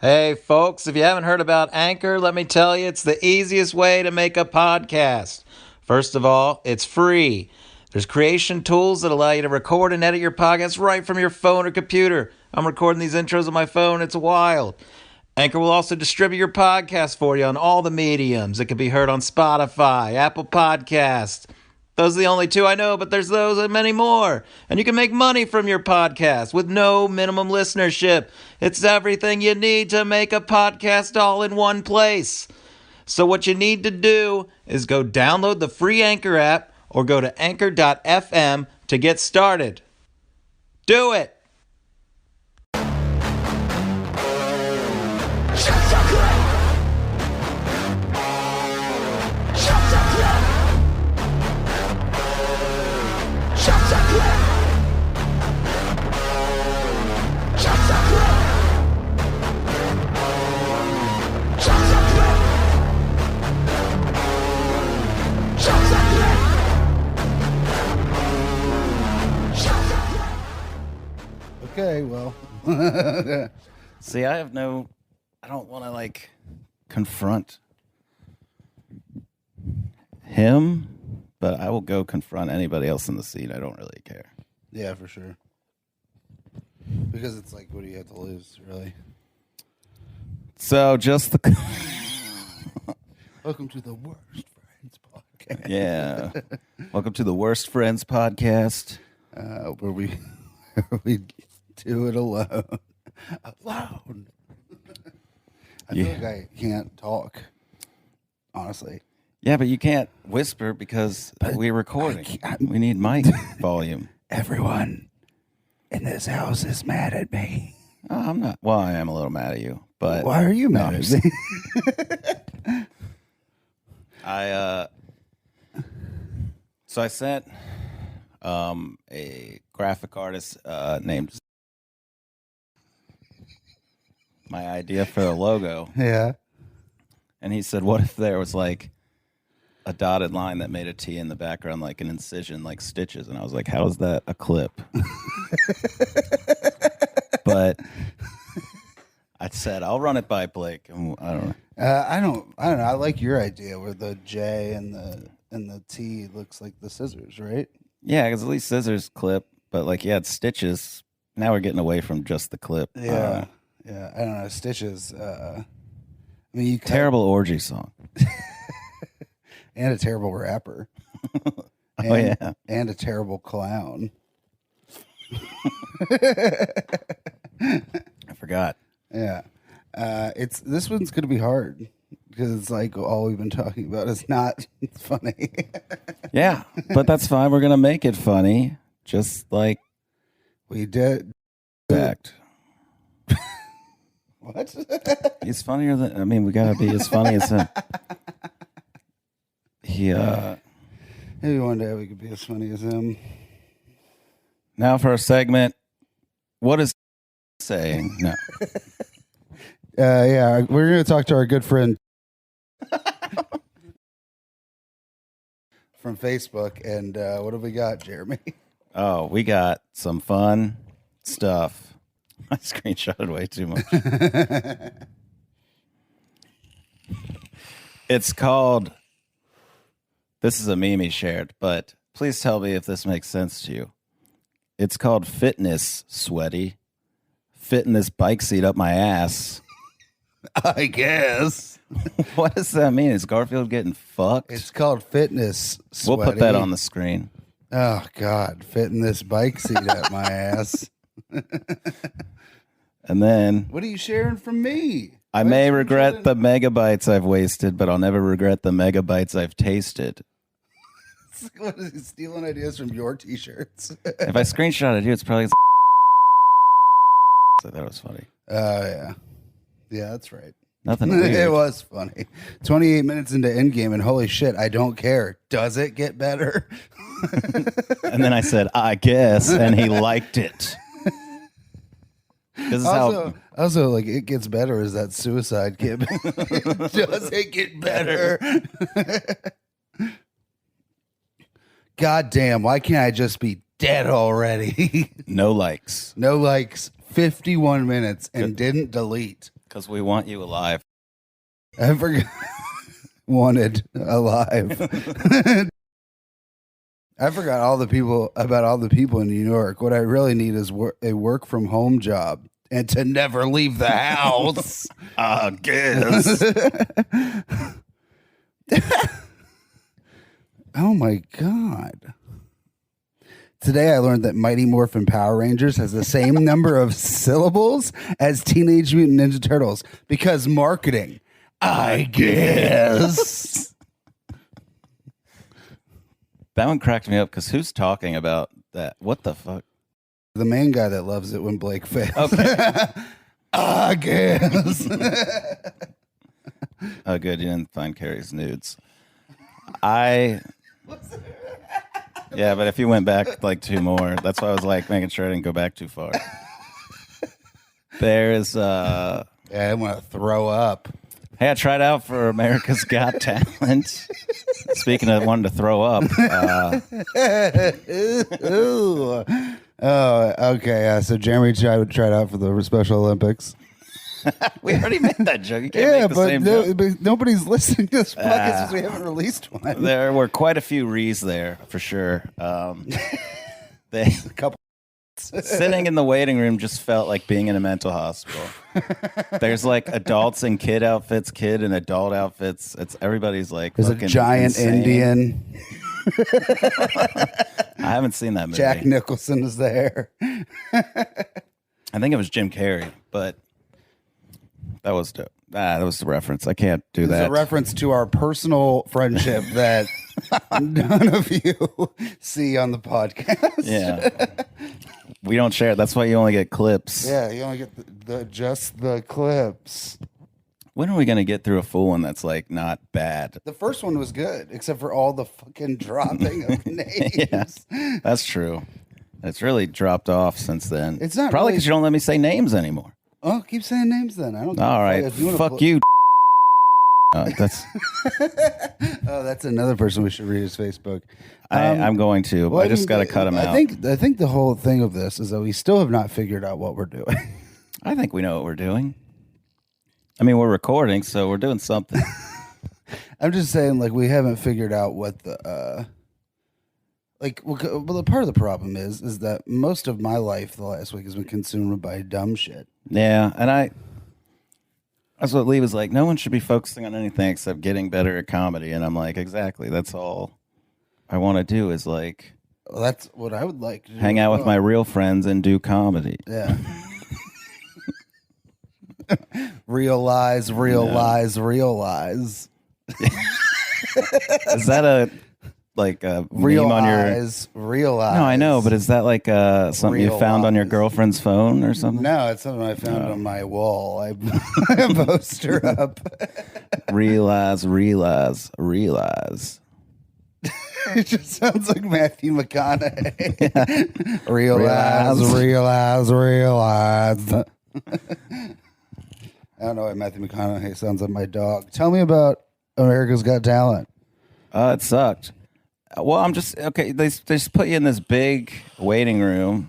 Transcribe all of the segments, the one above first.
Hey, folks, if you haven't heard about Anchor, let me tell you, it's the easiest way to make a podcast. First of all, it's free. There's creation tools that allow you to record and edit your podcast right from your phone or computer. I'm recording these intros on my phone. It's wild. Anchor will also distribute your podcast for you on all the mediums. It can be heard on Spotify, Apple Podcasts. Those are the only two I know, but there's those and many more. And you can make money from your podcast with no minimum listenership. It's everything you need to make a podcast all in one place. So what you need to do is go download the free Anchor app or go to anchor.fm to get started. Do it! Okay, well. See, I don't want to confront him, but I will go confront anybody else in the seat. I don't really care. Yeah, for sure. Because it's like, what do you have to lose, really? So just the Welcome to the Worst Friends podcast. yeah. Welcome to the Worst Friends podcast, where we do it alone. Alone. I feel like I can't talk, honestly. Yeah, but you can't whisper because we're recording. We need mic volume. Everyone in this house is mad at me. Oh, I'm not. Well, I am a little mad at you, but Why are you mad at me? So I sent a graphic artist named my idea for the logo, Yeah. and he said, "What if there was like a dotted line that made a T in the background, like an incision, like stitches?" And I was like, "How is that a clip?" But I said, "I'll run it by Blake." And I don't know. I don't know. I like your idea where the J and the T looks like the scissors, right? Yeah, because at least scissors clip, but like you had stitches. Now we're getting away from just the clip. Yeah. Yeah. I don't know. Stitches. I mean, you Terrible orgy song. and a terrible rapper. Oh yeah, and a terrible clown. I forgot. Yeah. This one's gonna be hard because it's like all we've been talking about is not funny. Yeah, but that's fine. We're gonna make it funny, just like We did. fact. What? He's funnier than. I mean, we gotta be as funny as him. Maybe one day we could be as funny as him. Now for a segment. What is saying? No. Yeah, we're gonna talk to our good friend from Facebook, and what have we got, Jeremy? Oh, we got some fun stuff. I screenshotted way too much. It's called. This is a meme he shared, but please tell me if this makes sense to you. It's called Fitness Sweaty. Fitting this bike seat up my ass. I guess. What does that mean? Is Garfield getting fucked? It's called Fitness We'll Sweaty. put that on the screen. Oh, God. Fitting this bike seat up my ass. And then What are you sharing from me? I may regret the megabytes I've wasted, but I'll never regret the megabytes I've tasted. What is he stealing ideas from your T-shirts? If I screenshotted you, it's probably. So that was funny. Yeah. Yeah, that's right. Nothing weird. It was funny. 28 minutes into Endgame, and holy shit, I don't care. Does it get better? And then I said, I guess, and he liked it. This is Also, like, it gets better. Is that suicide kid? Does it get better? God damn, why can't I just be dead already? No likes. No likes, 51 minutes and didn't delete. Because we want you alive. I forgot. Wanted alive. I forgot about all the people in New York. What I really need is a work from home job and to never leave the house. I guess. Oh my God. Today I learned that Mighty Morphin Power Rangers has the same number of syllables as Teenage Mutant Ninja Turtles because marketing, I guess. That one cracked me up because who's talking about that? What the fuck? The main guy that loves it when Blake fails. Okay. I guess. Oh, good. You didn't find Carrie's nudes. Yeah, but if you went back like 2 more, that's why I was like making sure I didn't go back too far. There's Yeah, I want to throw up. Hey, I tried out for America's Got Talent. Speaking of wanting to throw up. Ooh. Oh, okay. So Jeremy tried out for the Special Olympics. We already made that joke. You can't make the same joke. But nobody's listening to this podcast because we haven't released one. There were quite a few rees there, for sure. They A couple. Sitting in the waiting room just felt like being in a mental hospital. There's like adults in kid outfits, kid and adult outfits. Everybody's like There's a giant insane. Indian. I haven't seen that movie. Jack Nicholson is there. I think it was Jim Carrey, but that was the reference. I can't do It's that. a reference to our personal friendship that none of you see on the podcast. Yeah. We don't share it. That's why you only get clips. Yeah, you only get just the clips. When are we going to get through a full one that's like not bad? The first one was good, except for all the fucking dropping of names. Yeah, that's true. It's really dropped off since then. It's not probably really- because you don't let me say names anymore. Oh, keep saying names then. I don't. give a All fuck. right, If you wanna fuck you. That's Oh, that's another person we should read his Facebook. I'm going to. But Well, I just mean, got to cut him out. I think the whole thing of this is that we still have not figured out what we're doing. I think we know what we're doing. I mean, we're recording, so we're doing something. I'm just saying, like, we haven't figured out what the well, the part of the problem is that most of my life the last week has been consumed by dumb shit. Yeah, and that's what Lee was like. No one should be focusing on anything except getting better at comedy. And I'm like, exactly. That's all I want to do is like Well, that's what I would like to do. hang out with my real friends and do comedy. Yeah. realize. Is that a meme on your? Realize. No, I know, but is that like something you found on your Realize. girlfriend's phone or something? No, it's something I found on my wall. I post her up. Realize. It just sounds like Matthew McConaughey. Realize. I don't know why Matthew McConaughey sounds like my dog. Tell me about America's Got Talent. It sucked. Well, I'm just okay. They just put you in this big waiting room,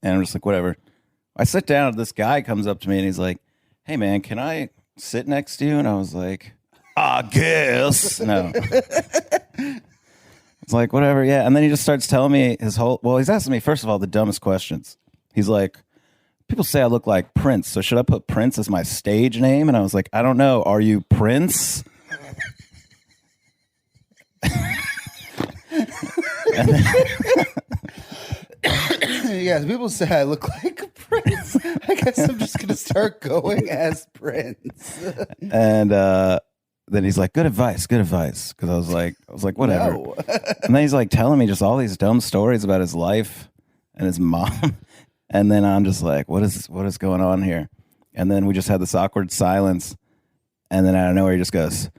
and I'm just like, whatever. I sit down, and this guy comes up to me, and he's like, "Hey, man, can I sit next to you?" And I was like, "I guess." No. It's like, whatever, yeah. And then he just starts telling me he's asking me, first of all, the dumbest questions. He's like, people say I look like Prince, so should I put Prince as my stage name? And I was like, I don't know. Are you Prince? Yeah, people say I look like Prince. I guess I'm just going to start going as Prince. And then he's like, good advice. Because I was like, whatever. No. And then he's like telling me just all these dumb stories about his life and his mom. And then I'm just like, what is going on here? And then we just had this awkward silence. And then out of nowhere, he just goes,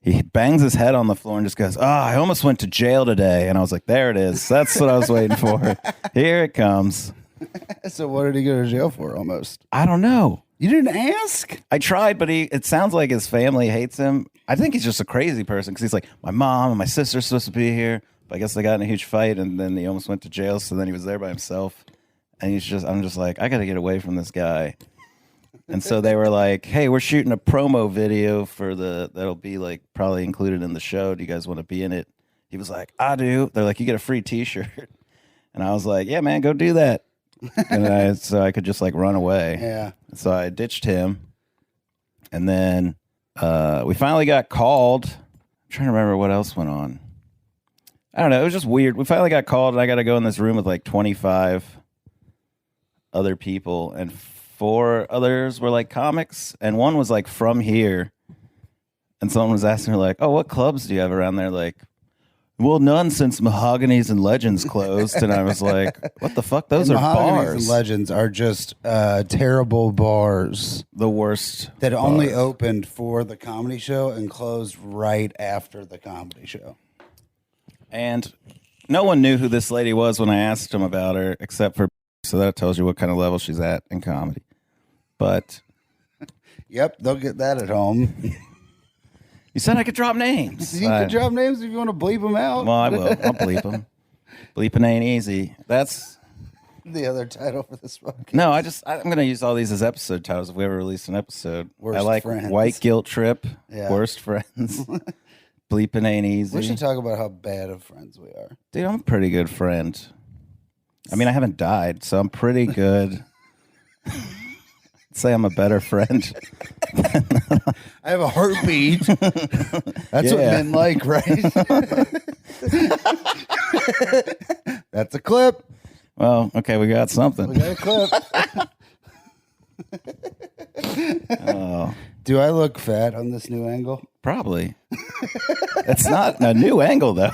he bangs his head on the floor and just goes, I almost went to jail today. And I was like, there it is. That's what I was waiting for. Here it comes. So what did he go to jail for almost? I don't know. You didn't ask? I tried, but it sounds like his family hates him. I think he's just a crazy person because he's like, my mom and my sister's supposed to be here. But I guess they got in a huge fight and then he almost went to jail. So then he was there by himself. And I'm just like, I got to get away from this guy. And so they were like, hey, we're shooting a promo video for that'll be like probably included in the show. Do you guys want to be in it? He was like, I do. They're like, you get a free t-shirt. And I was like, yeah, man, go do that. And so I could just like run away. Yeah. So I ditched him. And then we finally got called. I'm trying to remember what else went on. I don't know. It was just weird. We finally got called, and I got to go in this room with like 25 other people, and 4 others were like comics, and one was like from here. And someone was asking her like, "Oh, what clubs do you have around there?" Like, well, none since Mahogany's and Legends closed. And I was like, "What the fuck? Those are Mahogany's bars." and Legends are just terrible bars The worst. that only bars. opened for the comedy show and closed right after the comedy show. And no one knew who this lady was when I asked them about her, except for, so that tells you what kind of level she's at in comedy. But Yep, they'll get that at home. you said I could drop names. You can drop names if you want to bleep them out. Well, I will. I'll bleep them. Bleeping ain't easy. That's The other title for this podcast. no. I'm going to use all these as episode titles if we ever release an episode. Worst I like friends. White Guilt Trip. Yeah. Worst friends. Bleeping ain't easy. We should talk about how bad of friends we are. Dude, I'm a pretty good friend. I mean, I haven't died, so I'm pretty good. Say I'm a better friend. I have a heartbeat. That's what Yeah. men like, right? That's a clip. Well, okay, we got something. We got a clip. Oh, Do I look fat on this new angle? probably. It's not a new angle, though.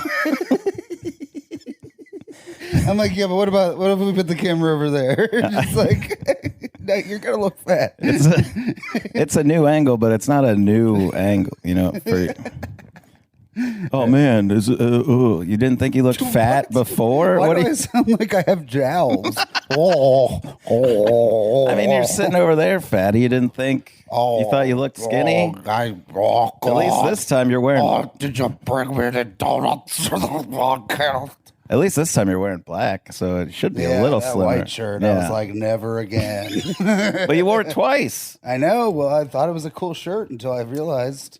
I'm like, yeah, but what if we put the camera over there? Just like, no, you're gonna look fat. It's a new angle, but it's not a new angle. You know. Oh man, you didn't think you looked fat before? Why What do do I you? sound like I have jowls? I mean, you're sitting over there, fatty. You didn't think? You thought you looked skinny? At least this time you're wearing. Did you bring me the donuts for the podcast? At least this time you're wearing black, so it should be a little that slimmer. white shirt. I was like, never again. But you wore it twice. I know. Well, I thought it was a cool shirt until I realized.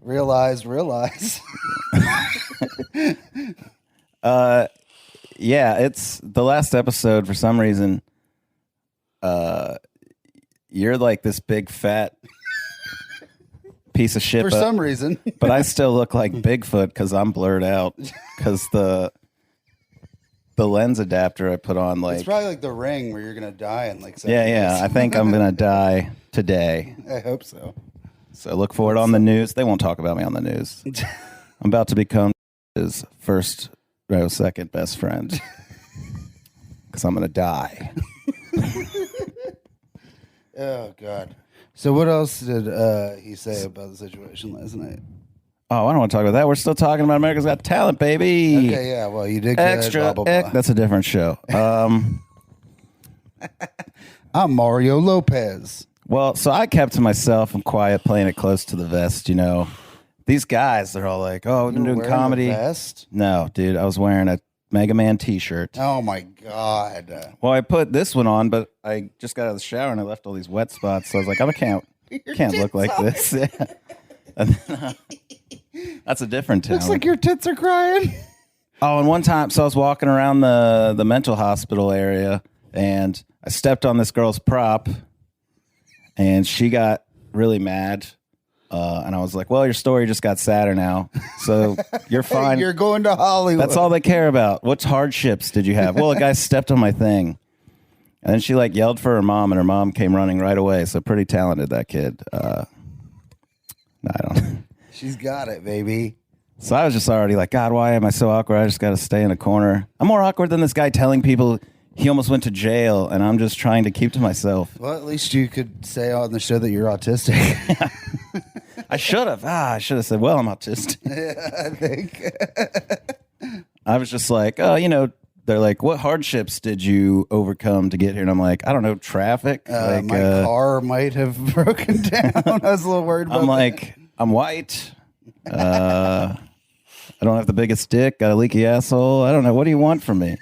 Yeah, it's the last episode. For some reason, you're like this big fat piece of shit. For some reason. But I still look like Bigfoot because I'm blurred out because the lens adapter I put on, like, It's probably like the Ring where you're gonna die in like 7 yeah. I think I'm gonna die today. I hope so. So look for it on the news. They won't talk about me on the news. I'm about to become his second best friend because I'm gonna die. Oh God. So what else did he say about the situation last night? Oh, I don't want to talk about that. We're still talking about America's Got Talent, baby. Okay, yeah. Well, you did good, Extra. blah, blah, blah. That's a different show. I'm Mario Lopez. Well, so I kept to myself. I'm quiet, playing it close to the vest. You know, these guys, they're all like, "Oh, we've been doing Wearing a comedy." vest? No, dude, I was wearing a Mega Man T-shirt. Oh my God. Well, I put this one on, but I just got out of the shower and I left all these wet spots. So I was like, I can't look like this. Yeah. And then, that's a different talent. Looks like your tits are crying. Oh, and one time, so I was walking around the mental hospital area, and I stepped on this girl's prop, and she got really mad. And I was like, well, your story just got sadder now, so you're fine. You're going to Hollywood. That's all they care about. What hardships did you have? Well, a guy stepped on my thing. And then she like yelled for her mom, and her mom came running right away. So pretty talented, that kid. I don't. She's got it, baby. So I was just already like, God, why am I so awkward? I just got to stay in a corner. I'm more awkward than this guy telling people he almost went to jail, and I'm just trying to keep to myself. Well, at least you could say on the show that you're autistic. I should have. I should have said, well, I'm autistic. Yeah, I think. I was just like, oh, you know, they're like, what hardships did you overcome to get here? And I'm like, I don't know, traffic. My car might have broken down. I was a little worried about I'm that. like, I'm white. I don't have the biggest dick. Got a leaky asshole. I don't know. What do you want from me?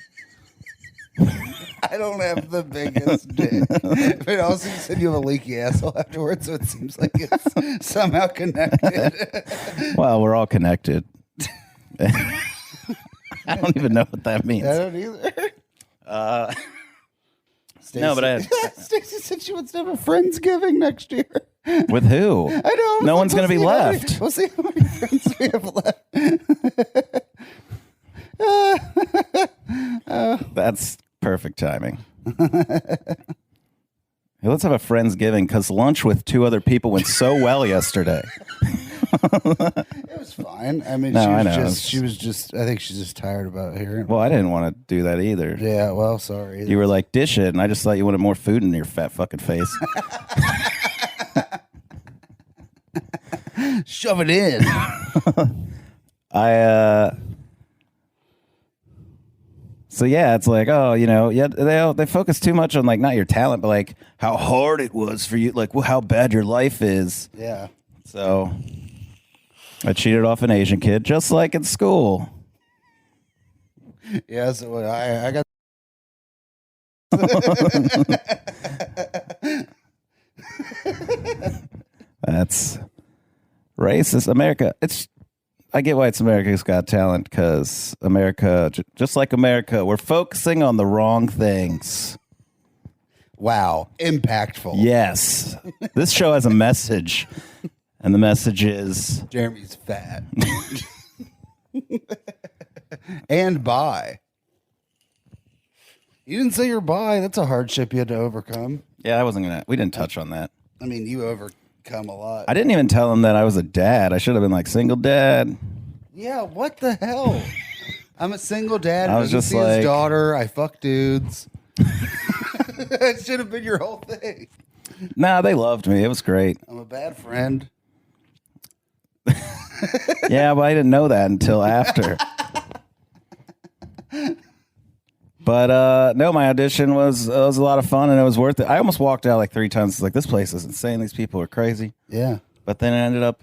I don't have the biggest dick. But also you said you have a leaky asshole afterwards, so it seems like it's somehow connected. Well, we're all connected. I don't even know what that means. I don't either. No, but Stacey said she wants to have a Friendsgiving next year. With who? I know. No one's going to be left. We'll see how many friends we have left. That's perfect timing. Hey, let's have a Friendsgiving because lunch with 2 other people went so well yesterday. It was fine. I mean, No, she was just, I think she's just tired about hearing. Well, I didn't want to do that either. Yeah, well, sorry. You were like, dish it, and I just thought you wanted more food in your fat fucking face. Shove it in. So yeah, it's like, oh, yeah, they focus too much on like not your talent, but like how hard it was for you, like how bad your life is. Yeah. So I cheated off an Asian kid, just like in school. Yeah, so I got. That's racist. America. I get why it's America's Got Talent, because America, just like America, we're focusing on the wrong things. Wow, impactful. Yes. This show has a message, and the message is Jeremy's fat. And bi. You didn't say you're bi. That's a hardship you had to overcome. yeah, we didn't touch on that. I mean, you overcome a lot. I didn't even tell him that I was a dad. I should have been like, single dad. Yeah, what the hell? I'm a single dad. I was Doesn't just see like- his daughter. I fuck dudes. That should have been your whole thing. Nah, they loved me. It was great. I'm a bad friend. Yeah, but I didn't know that until after. But no, my audition was a lot of fun, and it was worth it. I almost walked out like 3 times. It's like, this place is insane. These people are crazy. Yeah. But then it ended up,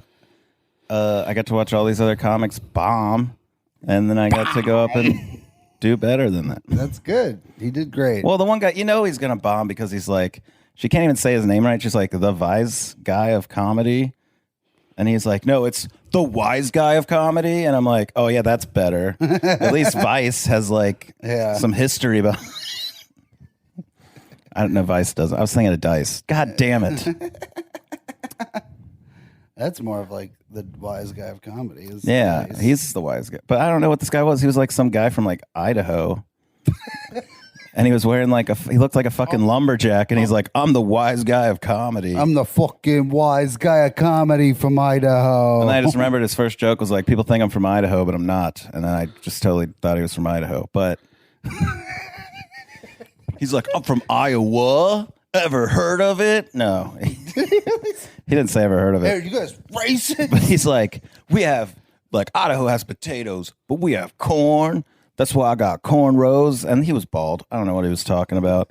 I got to watch all these other comics bomb, and then I got to go up and do better than that. That's good. He did great. Well, the one guy, he's going to bomb because he's like, she can't even say his name right. She's like, the Vice guy of comedy. And he's like, no, it's the wise guy of comedy. And I'm like, oh, yeah, that's better. At least Vice has like some history about. I don't know. Vice doesn't. I was thinking of Dice. God damn it. That's more of like the wise guy of comedy. Is Yeah, nice. he's the wise guy. But I don't know what this guy was. He was like some guy from like Idaho. And he was wearing like he looked like a fucking lumberjack. And he's like, I'm the wise guy of comedy. I'm the fucking wise guy of comedy from Idaho. And I just remembered his first joke was like, people think I'm from Idaho, but I'm not. And then I just totally thought he was from Idaho. But he's like, I'm from Iowa. Ever heard of it? No. He didn't say ever heard of Hey, it. you guys racist? But he's like, we have, like, Idaho has potatoes, but we have corn. That's why I got cornrows. And he was bald. I don't know what he was talking about.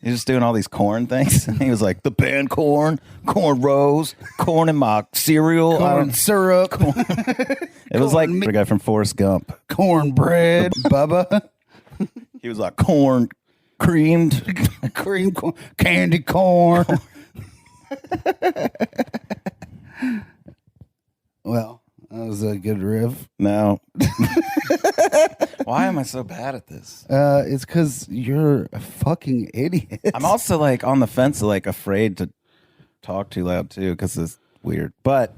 He was just doing all these corn things. And he was like, the band corn, cornrows, corn in my cereal. Corn syrup, It was like the guy from Forrest Gump. cornbread, Bubba, He was like, corn creamed. cream corn, candy corn. Well, that was a good riff. No. Why am I so bad at this? It's because you're a fucking idiot. I'm also like on the fence, like afraid to talk too loud too, because it's weird. But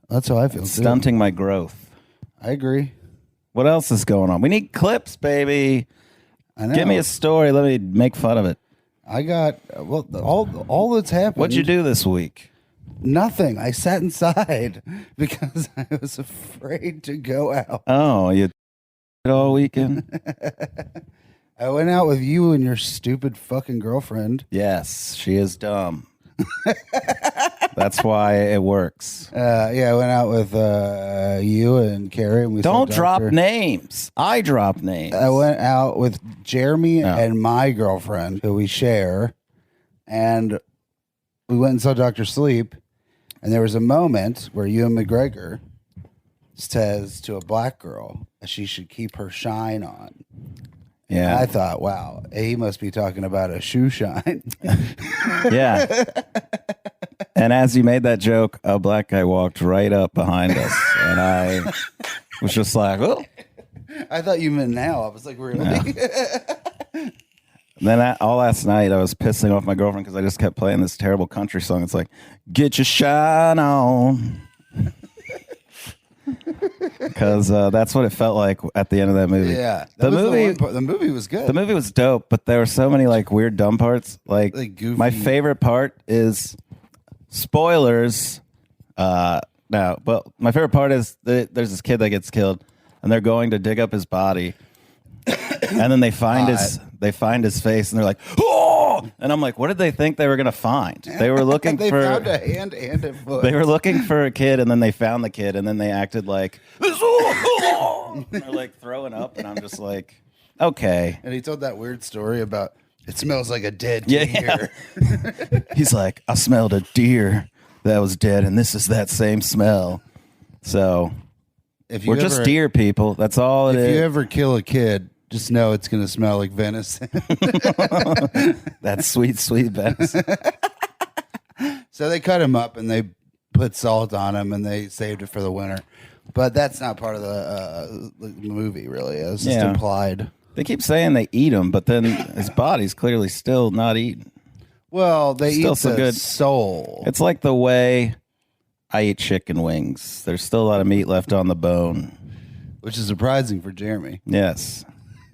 That's how I feel. it's too. stunting my growth. I agree. What else is going on? We need clips, baby. I know. Give me a story. Let me make fun of it. I got all that's happened. What'd you do this week? Nothing. I sat inside because I was afraid to go out. Oh, you all weekend? I went out with you and your stupid fucking girlfriend. Yes, she is dumb. That's why it works. Yeah, I went out with you and Carrie. And we Don't saw drop Doctor. names. I drop names. I went out with Jeremy Oh. and my girlfriend, who we share, and we went and saw Dr. Sleep. And there was a moment where Ewan McGregor says to a black girl that she should keep her shine on. Yeah. I thought, wow, he must be talking about a shoe shine. Yeah. And as you made that joke, a black guy walked right up behind us. And I was just like, oh. I thought you meant now. I was like, really? Then all last night, I was pissing off my girlfriend because I just kept playing this terrible country song. It's like, get your shine on. Because that's what it felt like at the end of that movie. Yeah. The movie was good. The movie was dope, but there were so many like weird dumb parts. Like goofy. My favorite part is spoilers. No, but my favorite part is there's this kid that gets killed, and they're going to dig up his body, and then they find his face, and they're like, oh! And I'm like, what did they think they were gonna find? They were looking they for found a hand and a foot. They were looking for a kid, and then they found the kid, and then they acted like, they're like throwing up, and I'm just like, okay. And he told that weird story about it smells like a dead deer. Yeah. He's like, I smelled a deer that was dead, and this is that same smell. So we're just deer people. That's all it is. If you ever kill a kid, just know it's going to smell like venison. That's sweet, sweet venison. So they cut him up and they put salt on him and they saved it for the winter. But that's not part of the movie, really. It was just implied. They keep saying they eat him, but then his body's clearly still not eaten. Well, they still eat some the good soul. It's like the way I eat chicken wings. There's still a lot of meat left on the bone. Which is surprising for Jeremy. Yes.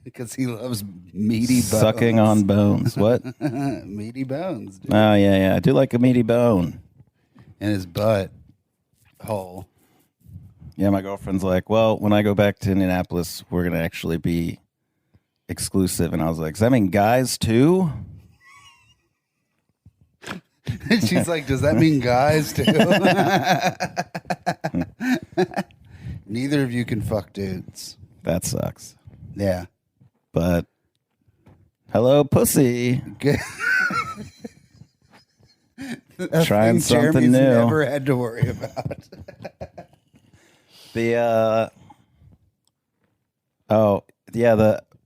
Because he loves meaty bones. Sucking on bones. What? Meaty bones, dude. Oh, yeah. I do like a meaty bone. And his butt hole. Yeah, my girlfriend's like, well, when I go back to Indianapolis, we're going to actually be exclusive. And I was like, does that mean guys too? She's like, does that mean guys too? Neither of you can fuck dudes. That sucks. Yeah. But hello, pussy. Trying something Jeremy's new. Never had to worry about. The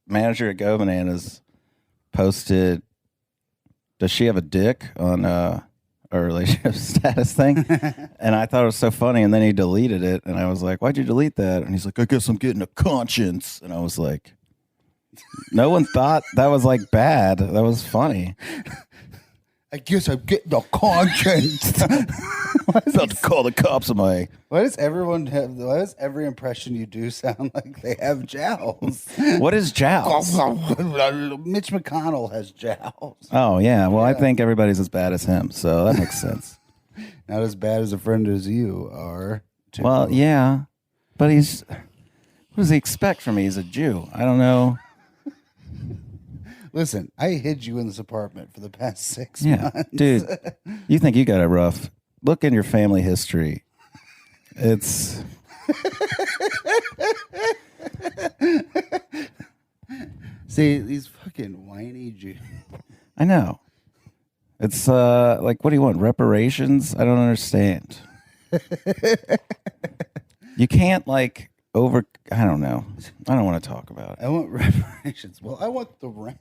manager at Go Bananas posted, does she have a dick on a relationship status thing? And I thought it was so funny, and then he deleted it, and I was like, why'd you delete that? And he's like, I guess I'm getting a conscience. And I was like, no one thought that was like bad. That was funny. I guess I'm getting a conscience. About to call the cops on my... Why does every impression you do sound like they have jowls? What is jowls? Mitch McConnell has jowls. Oh, yeah. Well, I think everybody's as bad as him, so that makes sense. Not as bad as a friend as you are. Too. Well, yeah. But what does he expect from me? He's a Jew. I don't know. Listen, I hid you in this apartment for the past 6 Yeah, months. dude, you think you got it rough. Look in your family history. It's... See, these fucking whiny Jews. I know. It's like, what do you want? Reparations? I don't understand. You can't like I don't know. I don't want to talk about it. I want reparations. Well, I want the rent.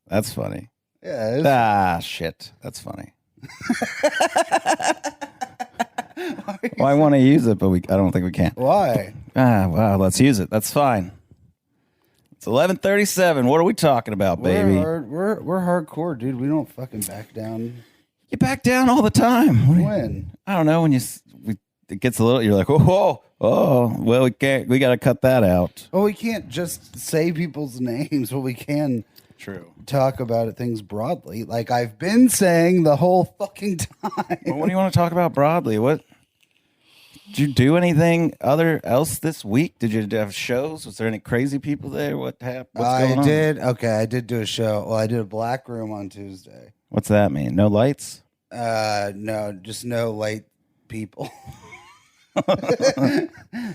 That's funny. Yeah. Shit. That's funny. Well, I want to use it, but I don't think we can. Why? Well, let's use it. That's fine. It's 11:37. What are we talking about, baby? We're hardcore, dude. We don't fucking back down. You back down all the time. When? I don't know. When it gets a little, you're like, oh. Well, we can't. We got to cut that out. Well, we can't just say people's names, but we can. True. Talk about things broadly, like I've been saying the whole fucking time. Well, what do you want to talk about broadly? What did you do? Anything else this week? Did you have shows? Was there any crazy people there? What happened? What's going on? I did do a show. Well, I did a black room on Tuesday. What's that mean? No lights? No, just no light people. Yeah,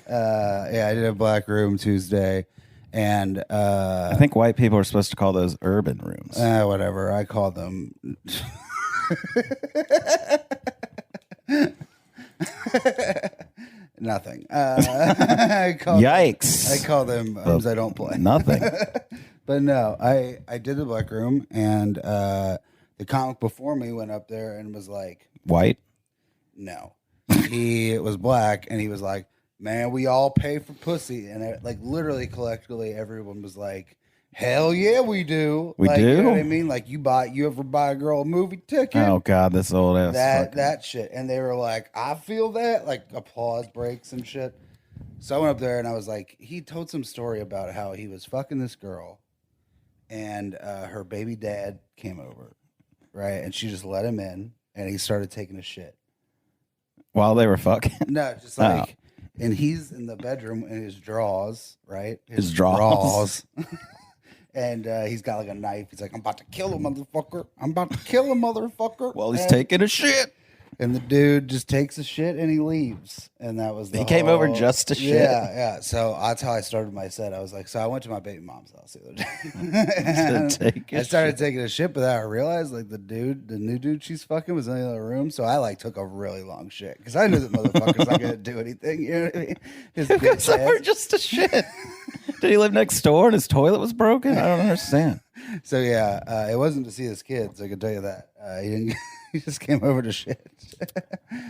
I did a black room Tuesday. And I think white people are supposed to call those urban rooms. Whatever. I call them. Nothing. Yikes. I call them rooms I don't play. Nothing. But no, I did the Black Room, and the comic before me went up there and was like, White? no. He was black, and he was like, man, we all pay for pussy. And like literally collectively, everyone was like, hell yeah, we do. We like, do? You know what I mean? Like you ever buy a girl a movie ticket? Oh God, this old ass. That shit. And they were like, I feel that. Like applause breaks and shit. So I went up there and I was like, he told some story about how he was fucking this girl and her baby dad came over, right? And she just let him in and he started taking a shit. While they were fucking? No, just like, and he's in the bedroom in his drawers, right? His drawers. And he's got like a knife. He's like, I'm about to kill a motherfucker. I'm about to kill a motherfucker. Well, he's taking a shit. And the dude just takes a shit and he leaves. And that was He came over just to shit. Yeah. So that's how I started my set. I was like, so I went to my baby mom's house the other day. I started taking a shit, but then I realized like the new dude she's fucking was in the other room. So I like took a really long shit because I knew that motherfucker's not gonna do anything. You know what I mean? His He goes over just to shit. Did he live next door and his toilet was broken? I don't understand. So yeah, it wasn't to see his kids. I can tell you that. He didn't. He just came over to shit.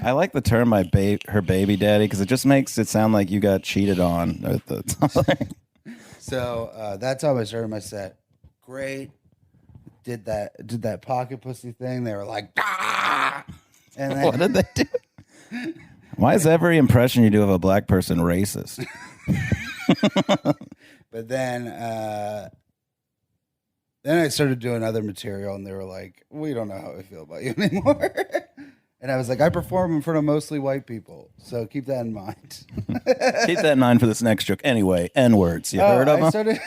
I like the term her baby daddy because it just makes it sound like you got cheated on at the time. So that's how I started my set. Great. Did that pocket pussy thing. They were like, ah! And then, what did they do? Why is every impression you do of a black person racist? But then I started doing other material, and they were like, we don't know how we feel about you anymore. And I was like, I perform in front of mostly white people, so keep that in mind. Keep that in mind for this next joke. Anyway, N-words. You heard of them?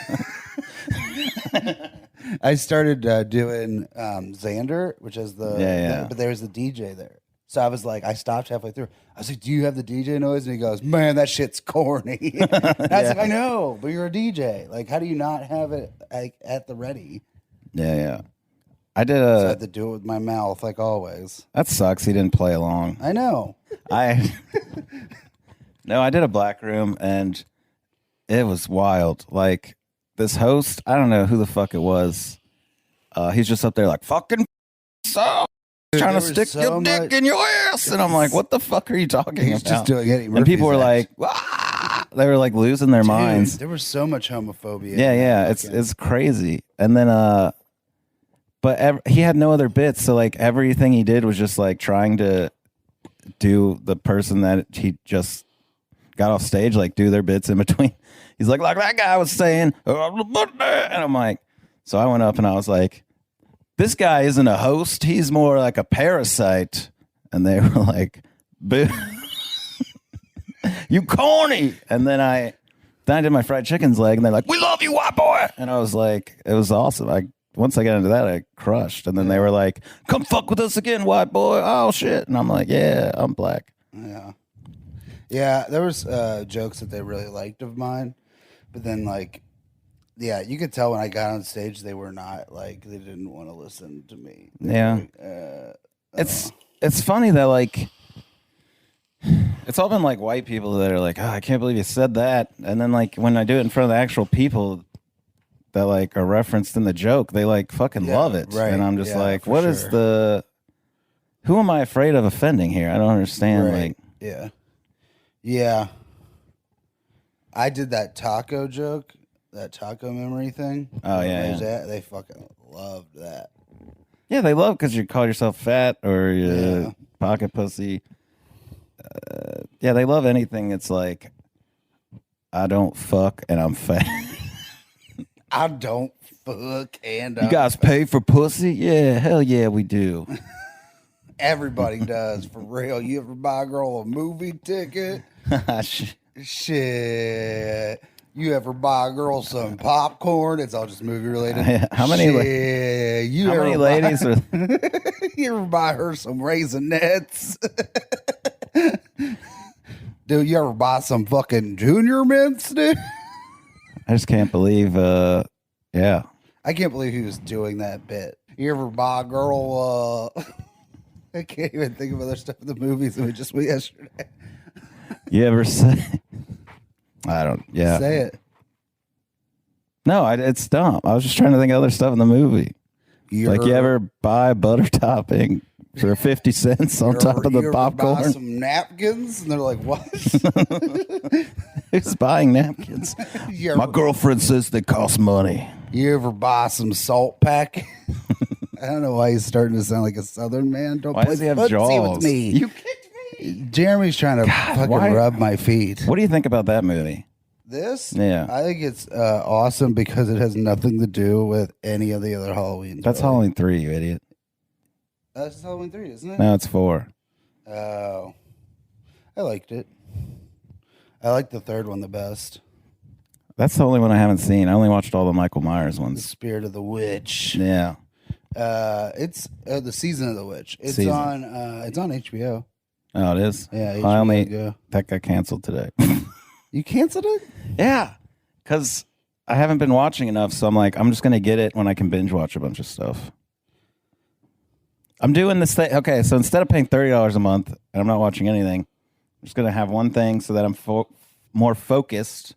I started doing Xander, which is but there was the DJ there. So I was like, I stopped halfway through. I was like, do you have the DJ noise? And he goes, man, that shit's corny. I was like, I know, but you're a DJ. Like, how do you not have it like, at the ready? Yeah. So I had to do it with my mouth, like always. That sucks. He didn't play along. I know. No, I did a black room, and it was wild. Like, this host, I don't know who the fuck it was. He's just up there like, fucking so. Trying to stick your dick in your ass, and I'm like, "What the fuck are you talking about?" He's just doing Eddie Murphy's and people were act. like, "Wah!" They were like losing their minds. There was so much homophobia. Yeah, it's crazy. And then, but he had no other bits, so like everything he did was just like trying to do the person that he just got off stage, like do their bits in between. He's like that guy was saying, and I'm like, so I went up and I was like, this guy isn't a host. He's more like a parasite. And they were like, you corny. And then I did my fried chicken's leg, and they're like, we love you, white boy. And I was like, it was awesome. Once I got into that, I crushed. And then they were like, come fuck with us again, white boy. Oh, shit. And I'm like, yeah, I'm black. Yeah. Yeah, there was jokes that they really liked of mine. But then, like, yeah, you could tell when I got on stage, they were not like they didn't want to listen to me. It's funny that like it's all been like white people that are like, oh, I can't believe you said that, and then like when I do it in front of the actual people that like are referenced in the joke, they like fucking love it, right? And I'm just like, what is the? Who am I afraid of offending here? I don't understand. Right. Like, yeah. I did that taco joke. That taco memory thing. Oh, yeah. They fucking loved that. Yeah, they love because you call yourself fat or you pocket pussy. Yeah, they love anything. It's like, I don't fuck and I'm fat. I don't fuck and you guys pay for pussy? Yeah, hell yeah, we do. Everybody does, for real. You ever buy a girl a movie ticket? Shit. You ever buy a girl some popcorn? It's all just movie related. How many ladies are? You ever buy her some Raisinets? Dude, you ever buy some fucking Junior Mints, dude? I just can't believe. Yeah, I can't believe he was doing that bit. You ever buy a girl? I can't even think of other stuff in the movies that we just went yesterday. You ever say? I don't. Yeah. Say it. No, it's dumb. I was just trying to think of other stuff in the movie. You ever buy butter topping for 50 cents on top of the popcorn? Buy some napkins, and they're like, "What? Who's buying napkins?" My girlfriend says they cost money. You ever buy some salt pack? I don't know why he's starting to sound like a Southern man. Don't Why play does he have footsie jaws? with me. You kicked me. Jeremy's trying to fucking rub my feet. What do you think about that movie? This? Yeah. I think it's awesome because it has nothing to do with any of the other Halloweens. That's really. Halloween 3, you idiot. That's Halloween 3, isn't it? No, it's 4. Oh. I liked it. I like the third one the best. That's the only one I haven't seen. I only watched all the Michael Myers The ones. Spirit of the Witch. Yeah. It's the Season of the Witch. It's on HBO. Oh, it is? Yeah, HBO. That got canceled today. You canceled it? Yeah, because I haven't been watching enough, so I'm like, I'm just going to get it when I can binge watch a bunch of stuff. I'm doing this thing. Okay, so instead of paying $30 a month and I'm not watching anything, I'm just going to have one thing so that I'm more focused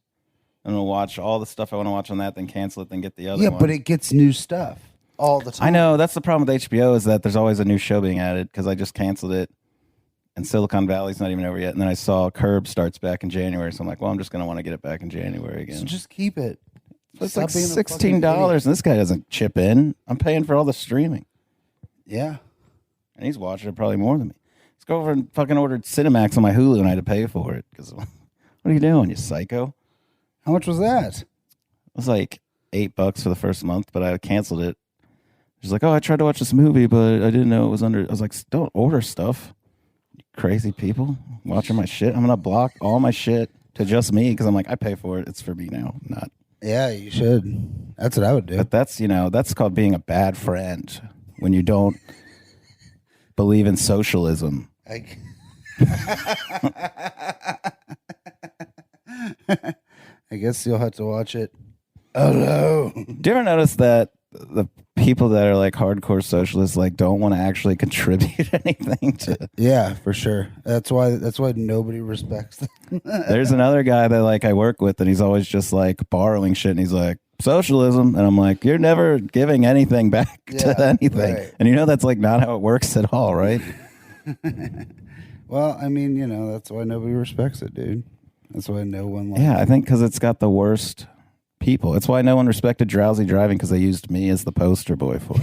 and I'll watch all the stuff I want to watch on that, then cancel it, then get the other one. Yeah, but it gets new stuff all the time. I know. That's the problem with HBO is that there's always a new show being added because I just canceled it. And Silicon Valley's not even over yet. And then I saw Curb starts back in January. So I'm like, well, I'm just going to want to get it back in January again. So just keep it. It's like $16 and this guy doesn't chip in. I'm paying for all the streaming. Yeah. And he's watching it probably more than me. Let's go over and fucking ordered Cinemax on my Hulu and I had to pay for it. Because what are you doing, you psycho? How much was that? It was like $8 for the first month, but I canceled it. She's like, oh, I tried to watch this movie, but I didn't know it was under. I was like, don't order stuff. Crazy people watching my shit. I'm gonna block all my shit to just me because I'm like, I pay for it. It's for me now, not. Yeah, you should. That's what I would do. But that's called being a bad friend when you don't believe in socialism. I guess you'll have to watch it alone. Do you ever notice that the people that are like hardcore socialists like don't want to actually contribute anything to? Yeah, for sure. That's why nobody respects them. There's another guy that like I work with and he's always just like borrowing shit and he's like, socialism, and I'm like, you're never giving anything back to anything. Right. And you know that's like not how it works at all, right? Well, I mean, that's why nobody respects it, dude. That's why no one likes it. I think because it's got the worst people. It's why no one respected drowsy driving because they used me as the poster boy for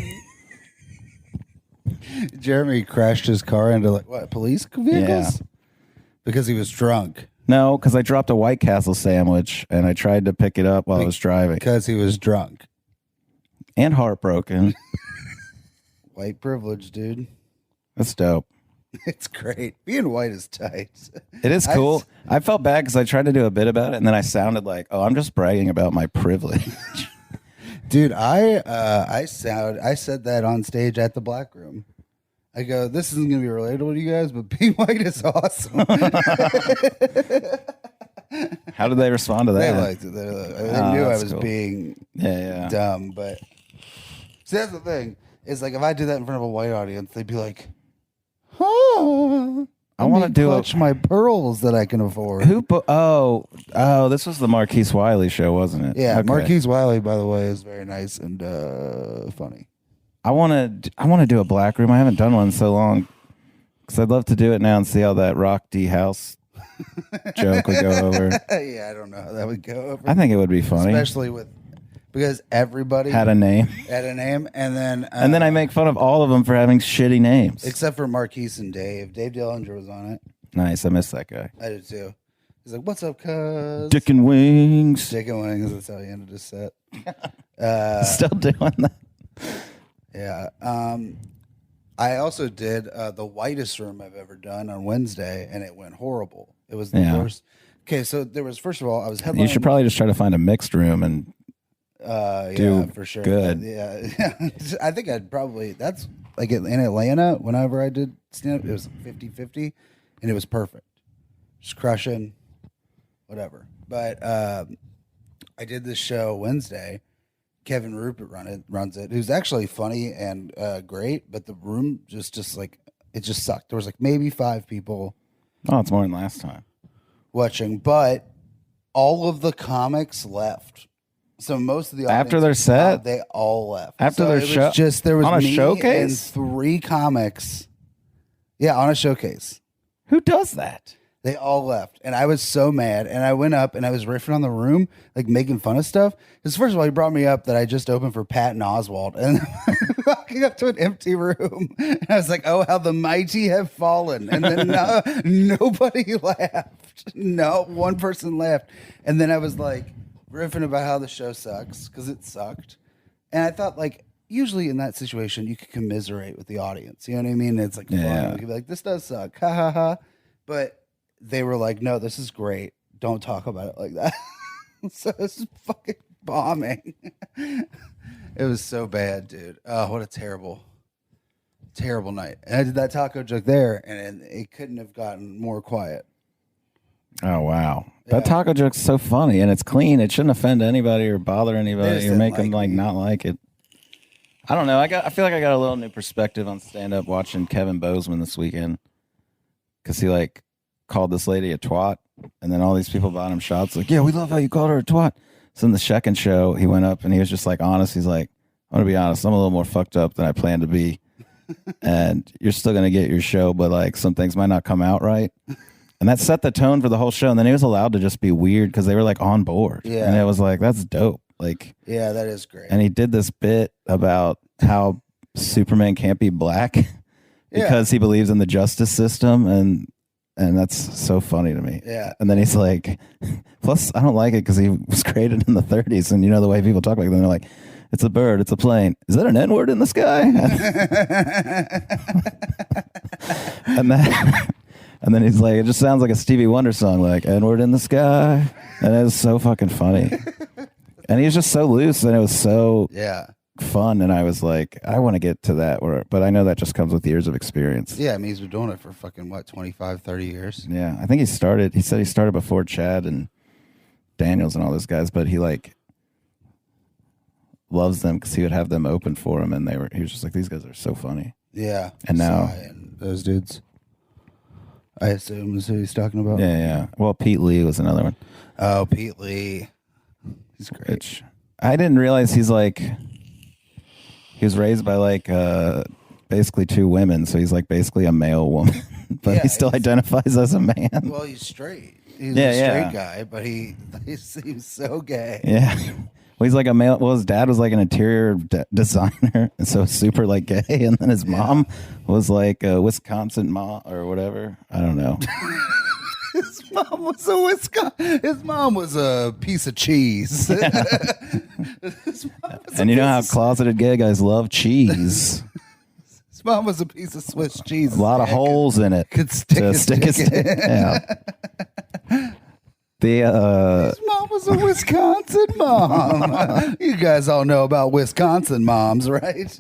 it. Jeremy crashed his car into police vehicles? Yeah. Because he was drunk. No, because I dropped a White Castle sandwich and I tried to pick it up while I was driving. Because he was drunk. And heartbroken. White privilege, dude. That's dope. It's great. Being white is tight. It is cool. I felt bad because I tried to do a bit about it and then I sounded like, oh, I'm just bragging about my privilege. Dude, I said that on stage at the Black Room. I go, this isn't going to be relatable to you guys, but being white is awesome. How did they respond to that? They liked it. They knew I was being dumb. But see, that's the thing. Is like if I did that in front of a white audience, they'd be like, "Oh, I want to do my pearls that I can afford." Oh, this was the Marquise Wiley show, wasn't it? Yeah, okay. Marquise Wiley, by the way, is very nice and funny. I want to do a Black Room. I haven't done one in so long because I'd love to do it now and see how that Rock D House joke would go over. Yeah, I don't know how that would go over. I think it would be funny, especially because everybody had a name, and then I make fun of all of them for having shitty names, except for Marquise and Dave. Dave Dillinger was on it. Nice, I miss that guy. I did too. He's like, "What's up, cuz?" Dick and Wings. Dick and Wings. That's how he ended his set. Still doing that. Yeah. I also did the whitest room I've ever done on Wednesday, and it went horrible. It was the worst. Okay, so there was, first of all, I was headlining. You should probably just try to find a mixed room and yeah, for sure. Good. Yeah. I think I'd probably, that's like in Atlanta, whenever I did stand up, it was 50-50, and it was perfect. Just crushing, whatever. But I did this show Wednesday. Kevin Rupert runs it, who's actually funny and great, but the room just like, it just sucked. There was like maybe 5 people. Oh, it's more than last time. watching, but all of the comics left. So most of the audience After their set, they all left. After so their it show, was just there was on a me showcase? and 3 comics. Yeah, on a showcase. Who does that? They all left, and I was so mad. And I went up and I was riffing on the room, like making fun of stuff. Because first of all, he brought me up that I just opened for Patton Oswalt, and walking up to an empty room, and I was like, "Oh, how the mighty have fallen!" And then nobody laughed. No, one person laughed, and then I was like riffing about how the show sucks because it sucked, and I thought like. Usually in that situation, you could commiserate with the audience. You know what I mean? It's like fun. You could be like, "This does suck," ha ha ha. But they were like, "No, this is great. Don't talk about it like that." So it's fucking bombing. It was so bad, dude. Oh, what a terrible night. And I did that taco joke there, and it couldn't have gotten more quiet. Oh, wow. That taco joke's so funny, and it's clean. It shouldn't offend anybody or bother anybody or make them like not like it. I don't know. I feel like I got a little new perspective on stand-up watching Kevin Bozeman this weekend because he like called this lady a twat, and then all these people bought him shots like, "Yeah, we love how you called her a twat." So in the second show, he went up and he was just like honest. He's like, "I'm gonna be honest. I'm a little more fucked up than I planned to be, and you're still gonna get your show, but like some things might not come out right." And that set the tone for the whole show. And then he was allowed to just be weird because they were like on board. Yeah, and it was like that's dope. Like, yeah, that is great. And he did this bit about how Superman can't be black because he believes in the justice system, and that's so funny to me. Yeah. And then he's like, plus I don't like it because he was created in the 30s, and you know the way people talk about them, they're like, "It's a bird, it's a plane. Is that an N-word in the sky?" and then he's like, "It just sounds like a Stevie Wonder song, like N-word in the sky," and it was so fucking funny. And he was just so loose, and it was so fun. And I was like, I want to get to that, but I know that just comes with years of experience. Yeah, I mean, he's been doing it for fucking, 25, 30 years? Yeah, I think he said he started before Chad and Daniels and all those guys, but he like loves them because he would have them open for him, and he was just like, these guys are so funny. Yeah. And now and those dudes, I assume is who he's talking about. Yeah. Well, Pete Lee was another one. Oh, Pete Lee. He's great. Which I didn't realize he was raised by like basically 2 women, so he's like basically a male woman, but he still identifies as a man. Well, he's straight. He's a straight guy, but he seems so gay. Yeah. Well, he's like a male. Well, his dad was like an interior designer, and so super like gay, and then his mom was like a Wisconsin mom or whatever. I don't know. His mom was a His mom was a piece of cheese. And you know how closeted gay guys love cheese. His mom was a piece of Swiss cheese. A lot of holes in it. Could stick a stick. Yeah. His mom was a Wisconsin mom. You guys all know about Wisconsin moms, right?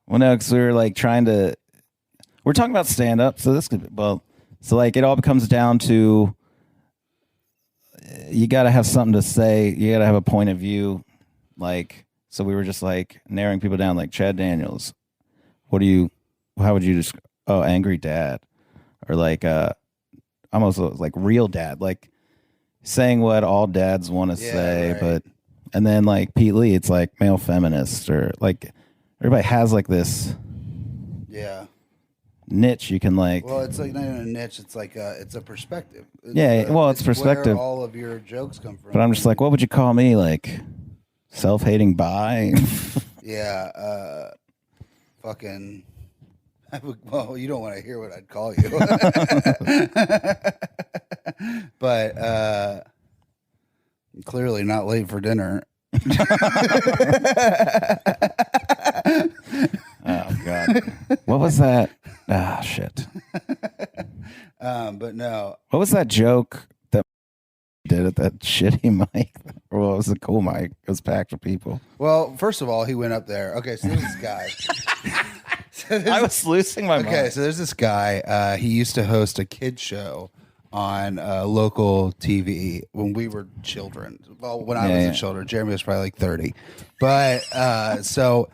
Well, no, because we were like we're talking about stand up, so this could be, so like it all comes down to you got to have something to say. You got to have a point of view. Like, so we were just like narrowing people down, like Chad Daniels. How would you just, angry dad, or like, almost like real dad, like saying what all dads want to say, right. But, and then like Pete Lee, it's like male feminist, or like everybody has like this. Yeah. Niche you can like. Well, it's like not even a niche. It's like it's a perspective. It's perspective. Where all of your jokes come from. But I'm just like, what would you call me? Like self-hating bi? Yeah. Fucking. Well, you don't want to hear what I'd call you. But clearly not late for dinner. Oh God! What was that? Ah, shit. But no. What was that joke that did at that shitty mic? Or what was the cool mic? It was packed with people. Well, first of all, he went up there. Okay, so there's this guy. I was losing my mind. Okay, so there's this guy. He used to host a kid show on local TV when we were children. Well, when I was a children, Jeremy was probably like 30. But so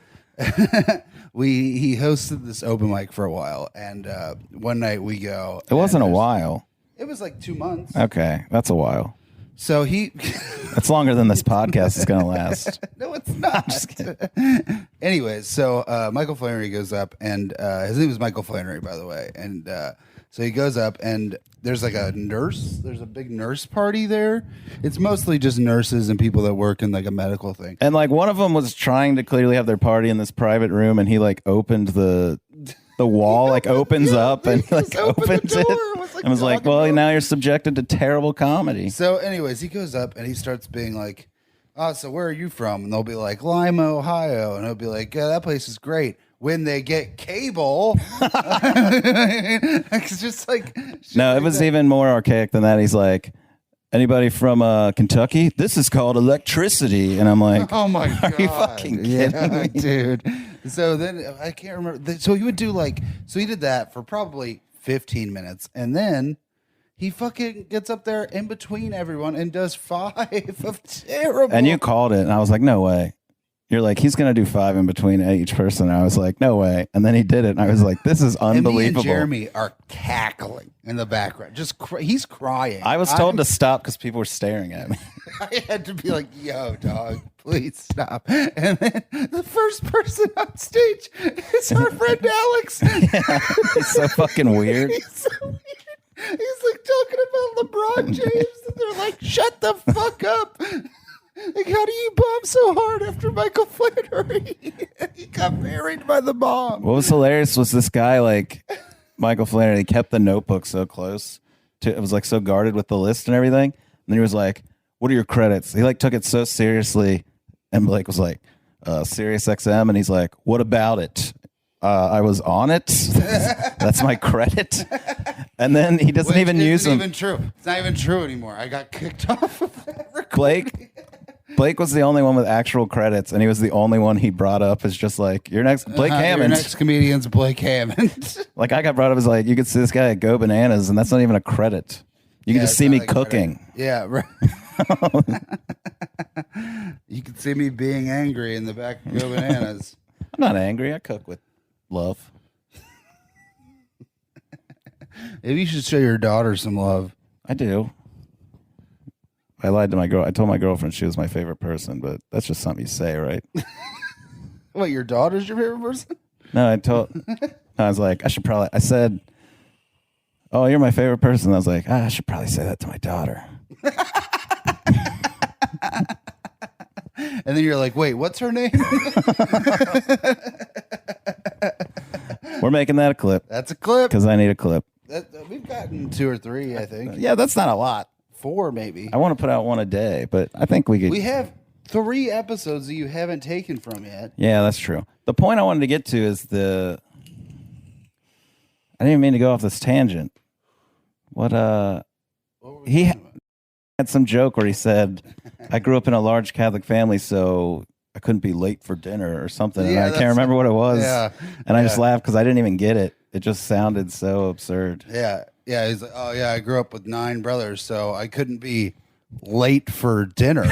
he hosted this open mic for a while, and one night we go. It wasn't a while. It was like 2 months. Okay, that's a while. So he. That's longer than this podcast is going to last. No, it's not. Just kidding. Anyways, so Michael Flannery goes up, and his name is Michael Flannery, by the way. And so he goes up, and there's like a nurse. There's a big nurse party there. It's mostly just nurses and people that work in like a medical thing. And like one of them was trying to clearly have their party in this private room, and he like opened the wall, like opens up, and he like opens it, and was like, "Well, now you're subjected to terrible comedy." So, anyways, he goes up and he starts being like, "Oh, so where are you from?" And they'll be like, "Lima, Ohio," and he'll be like, "Yeah, that place is great." When they get cable, it's just like no, it was even more archaic than that. He's like, "Anybody from Kentucky? This is called electricity," and I'm like, "Oh my god, are you fucking kidding me, dude?" So then I can't remember. So he would do like, so he did that for probably 15 minutes, and then he fucking gets up there in between everyone and does 5 of terrible. And you called it, and I was like, "No way." You're like, he's going to do 5 in between each person. And I was like, no way. And then he did it. And I was like, this is unbelievable. And me and Jeremy are cackling in the background. Just he's crying. I was told to stop because people were staring at me. I had to be like, yo, dog, please stop. And then the first person on stage is our friend Alex. Yeah, he's so fucking weird. He's so weird. He's like talking about LeBron James. And they're like, shut the fuck up. Like, how do you bomb so hard after Michael Flannery? He got buried by the bomb. What was hilarious was this guy, like Michael Flannery, he kept the notebook so close to, it was like so guarded with the list and everything. And then he was like, what are your credits? He like took it so seriously. And Blake was like, Sirius XM. And he's like, what about it? I was on it. That's my credit. And then he doesn't even use them. Even true. It's not even true anymore. I got kicked off of that recording. Blake was the only one with actual credits, and he was the only one he brought up as just like, your next Blake Hammond. Your next comedian's Blake Hammond. Like, I got brought up as like, you could see this guy at Go Bananas, and that's not even a credit. You can just see me like cooking. Yeah, right. You can see me being angry in the back of Go Bananas. I'm not angry. I cook with love. Maybe you should show your daughter some love. I do. I lied to my girl. I told my girlfriend she was my favorite person, but that's just something you say, right? What, your daughter's your favorite person? No, I was like, I said, oh, you're my favorite person. I was like, I should probably say that to my daughter. And then you're like, wait, what's her name? We're making that a clip. That's a clip. Because I need a clip. We've gotten 2 or 3, I think. Yeah, that's not a lot. 4, maybe. I want to put out one a day, but I think we could. We have 3 episodes that you haven't taken from yet. Yeah, that's true. The point I wanted to get to is I didn't even mean to go off this tangent. He had some joke where he said, I grew up in a large Catholic family, so I couldn't be late for dinner or something. Yeah, and I can't remember what it was. Yeah, and I just laughed because I didn't even get it. It just sounded so absurd. Yeah. Yeah, he's like, oh, yeah, I grew up with 9 brothers, so I couldn't be late for dinner.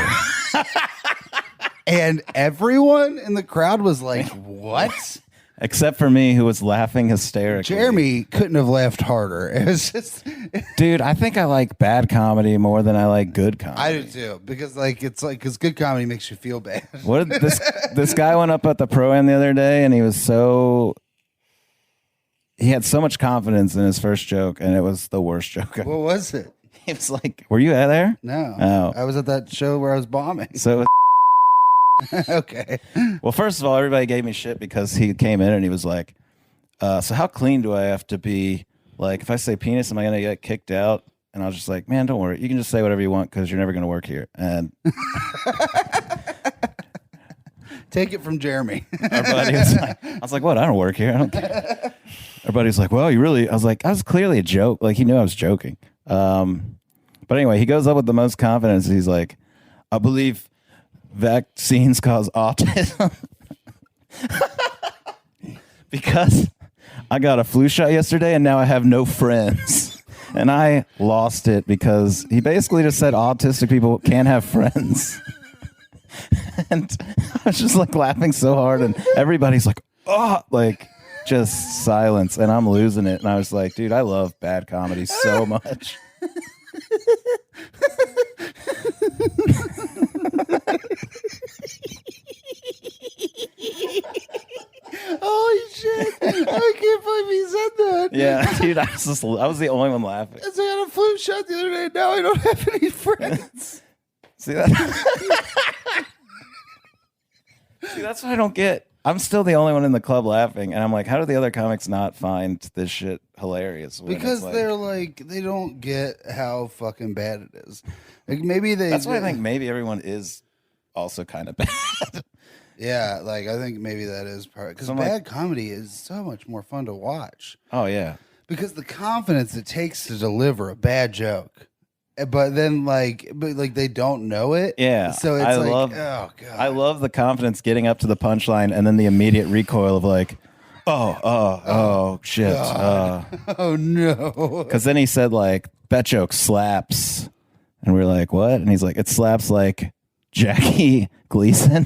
And everyone in the crowd was like, what? Except for me, who was laughing hysterically. Jeremy couldn't have laughed harder. It was just... Dude, I think I like bad comedy more than I like good comedy. I do, too, because because good comedy makes you feel bad. What did this guy went up at the Pro-Am the other day, and he was so... He had so much confidence in his first joke, and it was the worst joke. What was it? He was like, were you there? No. Oh. I was at that show where I was bombing. So, okay. Well, first of all, everybody gave me shit because he came in and he was like, so how clean do I have to be? Like, if I say penis, am I going to get kicked out? And I was just like, man, don't worry. You can just say whatever you want because you're never going to work here. And... Take it from Jeremy. Our buddy was like, I was like, what? I don't work here. I don't care. Our buddy was like, well, you really... I was like, I was clearly a joke. Like, he knew I was joking. But anyway, he goes up with the most confidence. He's like, I believe vaccines cause autism. Because I got a flu shot yesterday and now I have no friends. And I lost it because he basically just said autistic people can't have friends. And I was just like laughing so hard, and everybody's like, oh, like just silence, and I'm losing it. And I was like, dude, I love bad comedy so much. Holy shit! I can't believe he said that. Yeah, dude, I was the only one laughing. I got a flu shot the other day. Now I don't have any friends. See that? See, that's what I don't get. I'm still the only one in the club laughing, and I'm like, how do the other comics not find this shit hilarious? Because they're like, they don't get how fucking bad it is. Like maybe they. That's why I think maybe everyone is also kind of bad. Yeah, like I think maybe that is part because bad comedy is so much more fun to watch. Oh yeah, because the confidence it takes to deliver a bad joke, but then but they don't know it. Yeah, so it's oh god, I love the confidence getting up to the punchline and then the immediate recoil of like, oh shit, oh no, because then he said like that joke slaps, and we're like what? And he's like it slaps like Jackie Gleason.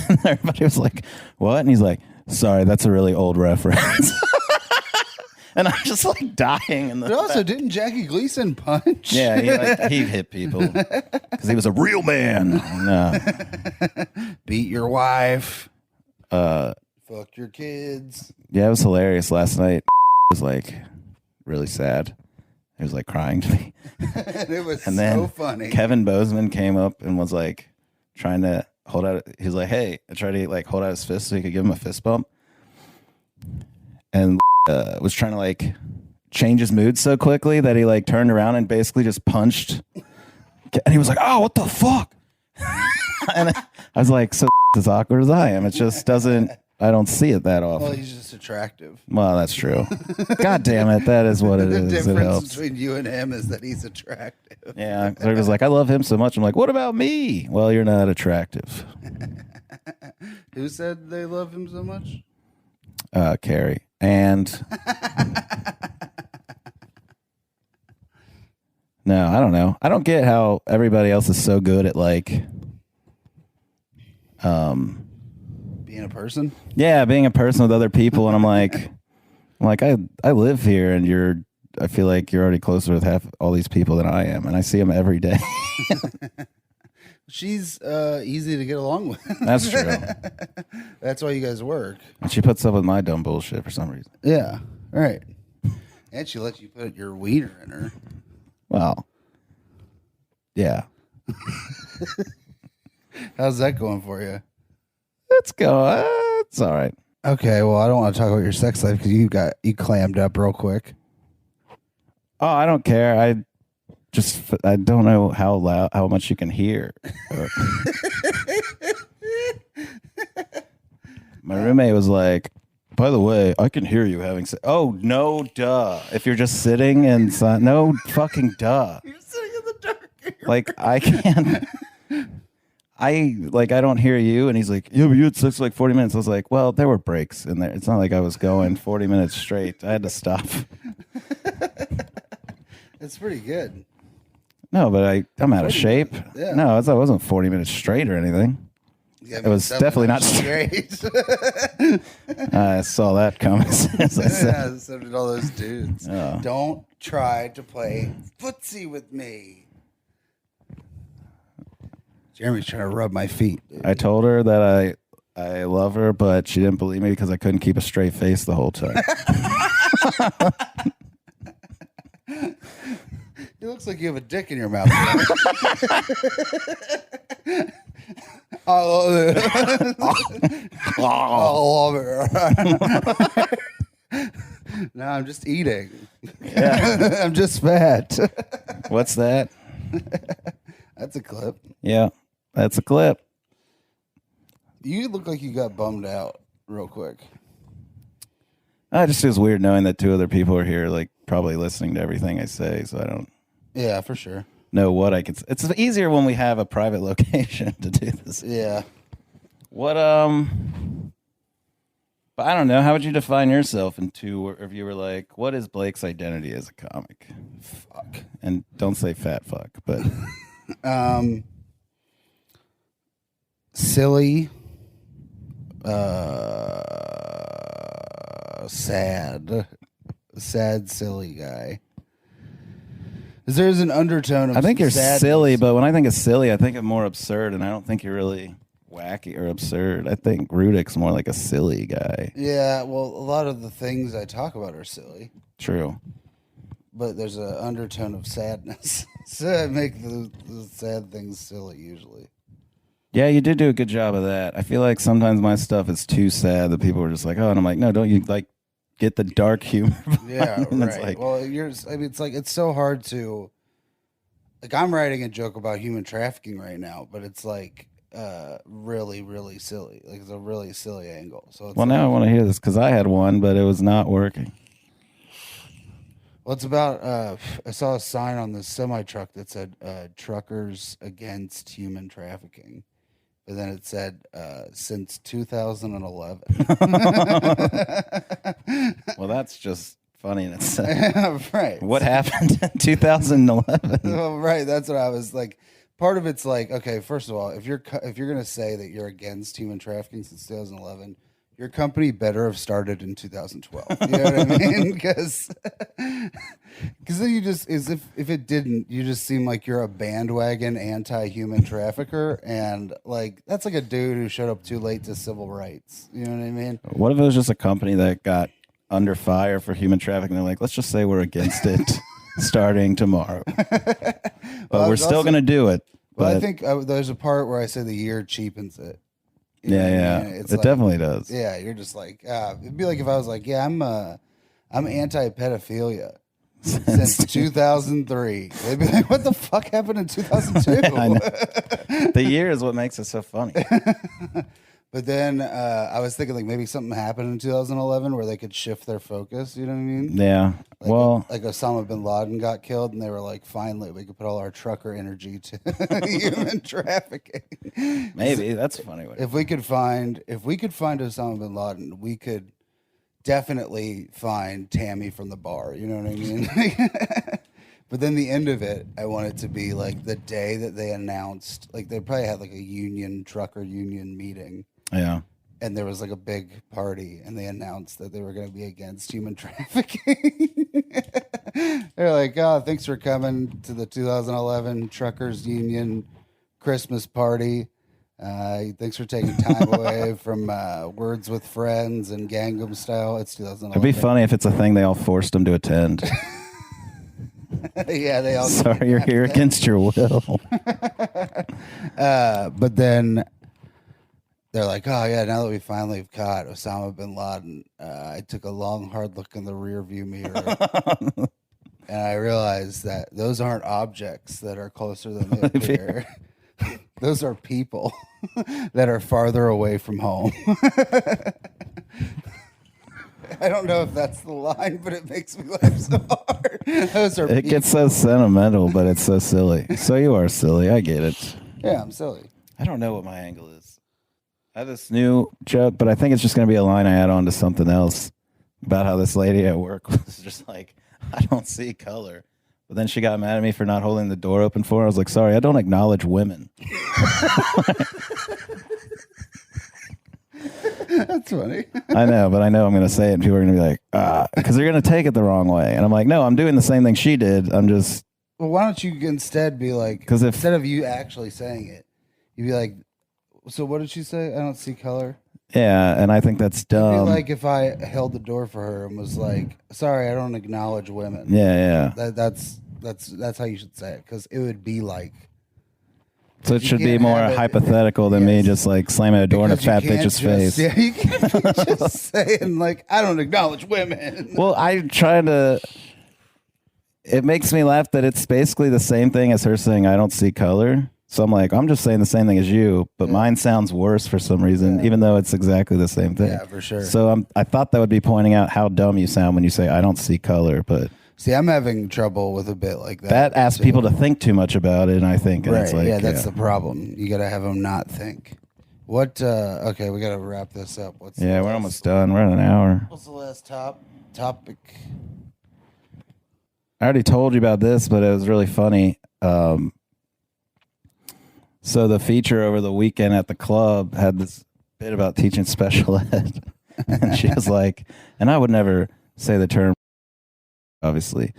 And everybody was like, what? And he's like, sorry, that's a really old reference. And I'm just like dying. But also, didn't Jackie Gleason punch? Yeah, he hit people because he was a real man. No. Beat your wife. Fuck your kids. Yeah, it was hilarious last night. It was like really sad. He was like crying to me. It was and then so funny. Kevin Bozeman came up and was like trying to hold out. He was like, hey, I tried to like hold out his fist so he could give him a fist bump. And was trying to like change his mood so quickly that he like turned around and basically just punched. And he was like, oh, what the fuck? And I was like, so as awkward as I am. It just doesn't, I don't see it that often. Well, he's just attractive. Well, that's true. God damn it. That is what it is. The It difference helps. between you and him is that he's attractive. Yeah. So he was like, I love him so much. I'm like, what about me? Well, you're not attractive. Who said they love him so much? Carrie. And no, I don't know. I don't get how everybody else is so good at like Being a person? yeah, being a person with other people. And I'm like I live here and I feel like you're already closer with half all these people than I am. And I see them every day. She's easy to get along with. That's true. That's why you guys work. And she puts up with my dumb bullshit for some reason. Yeah, right. And she lets you put your wiener in her. Well, yeah. How's that going for you? Let's go. It's all right. Okay, well, I don't want to talk about your sex life because you clammed up real quick. Oh, I don't care. I don't know how much you can hear. My roommate was like, by the way, I can hear you having sex. Oh, no, duh. If you're just sitting and no fucking duh. You're sitting in the dark. Like, I can't. I don't hear you. And he's like, yeah, but you had sex for like 40 minutes. I was like, well, there were breaks in there. It's not like I was going 40 minutes straight. I had to stop. It's pretty good. No, but I'm out of shape. Yeah. No, I wasn't 40 minutes straight or anything. Yeah, It was definitely not straight. I saw that coming. As I said. Yeah, so did all those dudes. Oh. Don't try to play footsie with me. Jeremy's trying to rub my feet. Dude. I told her that I love her, but she didn't believe me because I couldn't keep a straight face the whole time. It looks like you have a dick in your mouth. I love it. I love it. No, I'm just eating. Yeah. I'm just fat. What's that? That's a clip. Yeah, that's a clip. You look like you got bummed out real quick. It just feels weird knowing that two other people are here, like probably listening to everything I say, so I don't Yeah, for sure. know what I can say. It's easier when we have a private location to do this. Yeah. What, but I don't know. How would you define yourself in two, or if you were like, what is Blake's identity as a comic? Fuck. And don't say fat fuck, but silly, sad, silly guy. There's an undertone of I think you're sadness. silly, but when I think of silly, I think of more absurd, and I don't think you're really wacky or absurd. I think Rudik's more like a silly guy. Yeah, well, a lot of the things I talk about are silly, True. but there's an undertone of sadness. So I make the sad things silly usually. Yeah, you did do a good job of that. I feel like sometimes my stuff is too sad that people are just like, oh, and I'm like, no, don't you like get the dark humor? Yeah, And right. it's like, Well, it's like it's so hard to. Like I'm writing a joke about human trafficking right now, but it's like really, really silly. Like it's a really silly angle. So it's well, now I want to hear this because I had one, but it was not working. well, it's about. I saw a sign on the semi truck that said "Truckers Against Human Trafficking," and then it said since 2011. Well, that's just funny in itself. Right. What happened in 2011? Well, right. That's what I was like. Part of it's like, okay, first of all, if you're gonna say that you're against human trafficking since 2011, your company better have started in 2012. You know what I mean? Because then you just as if it didn't, you just seem like you're a bandwagon anti-human trafficker, and like that's like a dude who showed up too late to civil rights. You know what I mean? What if it was just a company that got under fire for human trafficking? They're like, let's just say we're against it starting tomorrow. But we're still going to do it. Well, I But think there's a part where I say the year cheapens it. You know yeah, what I yeah. mean? It's It like- definitely does. Yeah, you're just like, it'd be like if I was like, yeah, I'm anti-pedophilia since 2003. They'd be like, what the fuck happened in 2002? I know. The year is what makes it so funny. But then I was thinking like maybe something happened in 2011 where they could shift their focus. You know what I mean? Yeah. Like, Well, like Osama bin Laden got killed, and they were like, finally, we could put all our trucker energy to human trafficking. maybe that's a funny way. If we could find Osama bin Laden, we could definitely find Tammy from the bar. You know what I mean? But then the end of it, I want it to be like the day that they announced, like they probably had like a trucker union meeting, Yeah. and there was like a big party, and they announced that they were going to be against human trafficking. They're like, oh, thanks for coming to the 2011 Truckers Union Christmas party. Thanks for taking time away from Words with Friends and Gangnam Style. It's 2011. It'd be funny if it's a thing they all forced them to attend. Yeah, they all. Sorry, you're here against your will. But then they're like, oh, yeah, now that we finally have caught Osama bin Laden, I took a long, hard look in the rear view mirror. And I realized that those aren't objects that are closer than they appear. Those are people that are farther away from home. I don't know if that's the line, but it makes me laugh so hard. Those are It people. gets so sentimental, but it's so silly. So you are silly. I get it. Yeah, I'm silly. I don't know what my angle is. I have this new joke, but I think it's just going to be a line I add on to something else about how this lady at work was just like, I don't see color. But then she got mad at me for not holding the door open for her. I was like, sorry, I don't acknowledge women. That's funny. I know, but I know I'm going to say it, and people are going to be like, because they're going to take it the wrong way. And I'm like, no, I'm doing the same thing she did. I'm just, Well, why don't you instead be like, 'Cause if- instead of you actually saying it, you'd be like, so what did she say? I don't see color. yeah, and I think that's It'd be dumb. like if I held the door for her and was like, sorry, I don't acknowledge women. Yeah, yeah. That's how you should say it, because it would be like. So it You should be can't more have it- hypothetical than me Yes. just like slamming a door in a because you fat can't bitch's just- face. Yeah, you can't be just saying like, I don't acknowledge women. Well, I try to. It makes me laugh that it's basically the same thing as her saying, I don't see color. So I'm like, I'm just saying the same thing as you, but mine sounds worse for some reason, even though it's exactly the same thing. Yeah, for sure. So I thought that would be pointing out how dumb you sound when you say, I don't see color, but See, I'm having trouble with a bit like that. that asks too. people to think too much about it, and I think and Right. it's like, yeah, that's the problem. You got to have them not think. What? Okay, we got to wrap this up. What's the yeah, we're last- almost done. We're at an hour. What's the last topic? I already told you about this, but it was really funny. So the feature over the weekend at the club had this bit about teaching special ed. And she was like, and I would never say the term, obviously,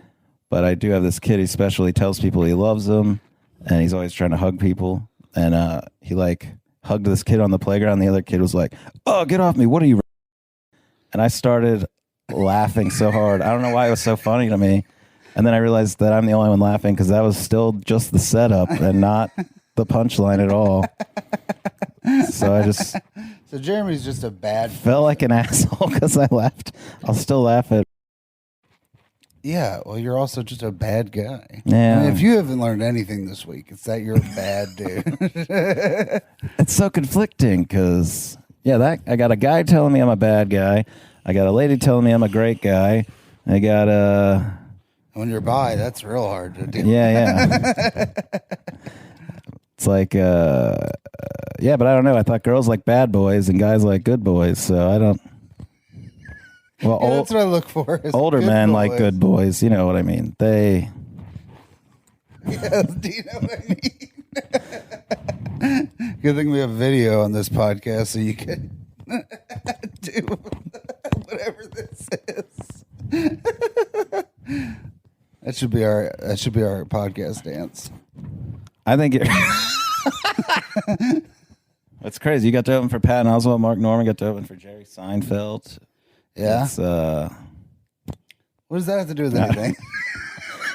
But I do have this kid. He specially tells people he loves them, and he's always trying to hug people. And he like hugged this kid on the playground. The other kid was like, "Oh, get off me! What are you?" And I started laughing so hard. I don't know why it was so funny to me. And then I realized that I'm the only one laughing because that was still just the setup and not the punchline at all. So Jeremy's just a bad. Felt like an asshole because I laughed. I'll still laugh at. Yeah, well, you're also just a bad guy. Yeah. I mean, if you haven't learned anything this week, it's that you're a bad dude. It's so conflicting because, I got a guy telling me I'm a bad guy. I got a lady telling me I'm a great guy. I got a... When you're bi, that's real hard to do. Yeah. It's like, but I don't know. I thought girls like bad boys and guys like good boys, so I don't... Well, Yeah, that's what I look for. Older men like good boys. You know what I mean? They... Yes, do you know what I mean? Good thing we have video on this podcast so you can do whatever this is. That should be our podcast dance. I think you're... That's crazy. You got to open for Patton Oswalt, Mark Norman, got to open for Jerry Seinfeld. Yeah. It's, what does that have to do with anything?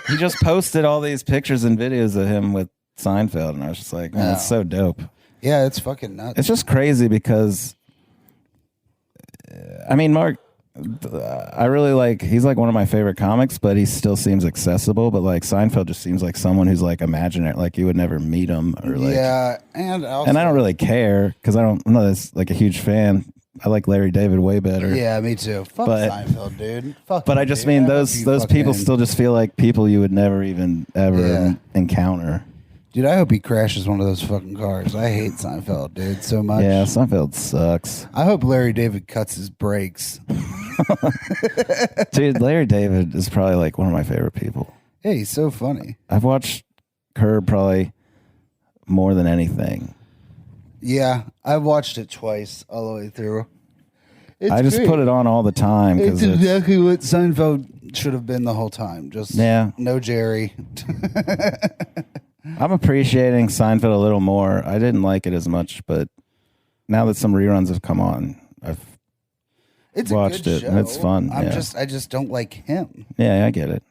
he just posted all these pictures and videos of him with Seinfeld, and I was just like, man, that's so dope. Yeah, it's fucking nuts. It's just crazy because, I mean, Mark, I really like, he's like one of my favorite comics, but he still seems accessible. But like Seinfeld just seems like someone who's like imaginary, like you would never meet him or like, yeah, and also, and I don't really care because I'm not this, like a huge fan. I like Larry David way better. Yeah, me too. Fuck Seinfeld, dude. Fuck. But I just mean those people still just feel like people you would never even ever encounter. Dude, I hope he crashes one of those fucking cars. I hate Seinfeld, dude, so much. Yeah, Seinfeld sucks. I hope Larry David cuts his brakes. Dude, Larry David is probably like one of my favorite people. Yeah, he's so funny. I've watched Curb probably more than anything. Yeah, I've watched it twice all the way through. I just put it on all the time. It's exactly what Seinfeld should have been the whole time. Just no Jerry. I'm appreciating Seinfeld a little more. I didn't like it as much, but now that some reruns have come on, I've watched it, and it's fun. I just don't like him. Yeah, I get it.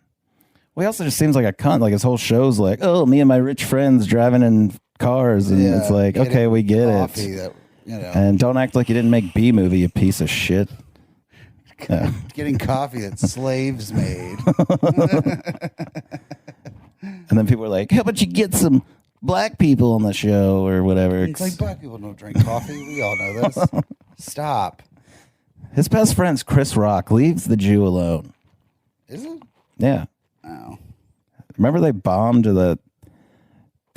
Well, he also just seems like a cunt. Like his whole show's like, oh, me and my rich friends driving in cars, and it's like, okay, we get it. That, and don't act like you didn't make B movie, you piece of shit. Getting coffee that slaves made. And then people are like, how about you get some black people on the show or whatever? It's like black people don't drink coffee. We all know this. Stop. His best friend's Chris Rock. Leaves the Jew alone. Is it? Yeah. Oh. Remember they bombed they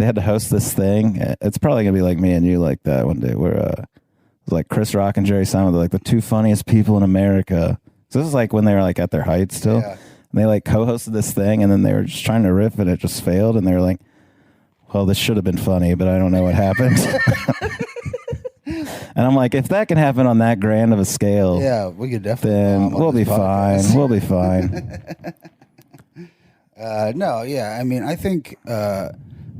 had to host this thing. It's probably going to be like me and you like that one day where it was like Chris Rock and Jerry Seinfeld, they're like the two funniest people in America. So this is like when they were like at their height still. Yeah. And they like co-hosted this thing, and then they were just trying to riff, and it just failed. And they were like, well, this should have been funny, but I don't know what happened. And I'm like, if that can happen on that grand of a scale, yeah, we could definitely. Then we'll be fine. We'll be fine. No, yeah. I mean, I think,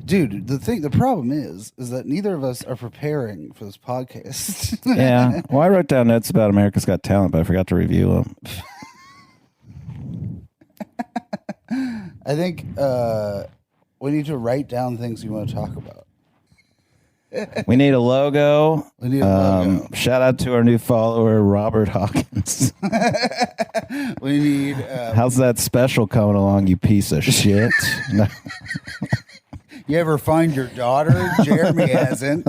dude, the problem is that neither of us are preparing for this podcast. Yeah. Well, I wrote down notes about America's Got Talent, but I forgot to review them. I think we need to write down things we want to talk about. We need a logo. We need a logo. Shout out to our new follower, Robert Hawkins. We need. How's that special coming along, you piece of shit? No. You ever find your daughter? Jeremy hasn't.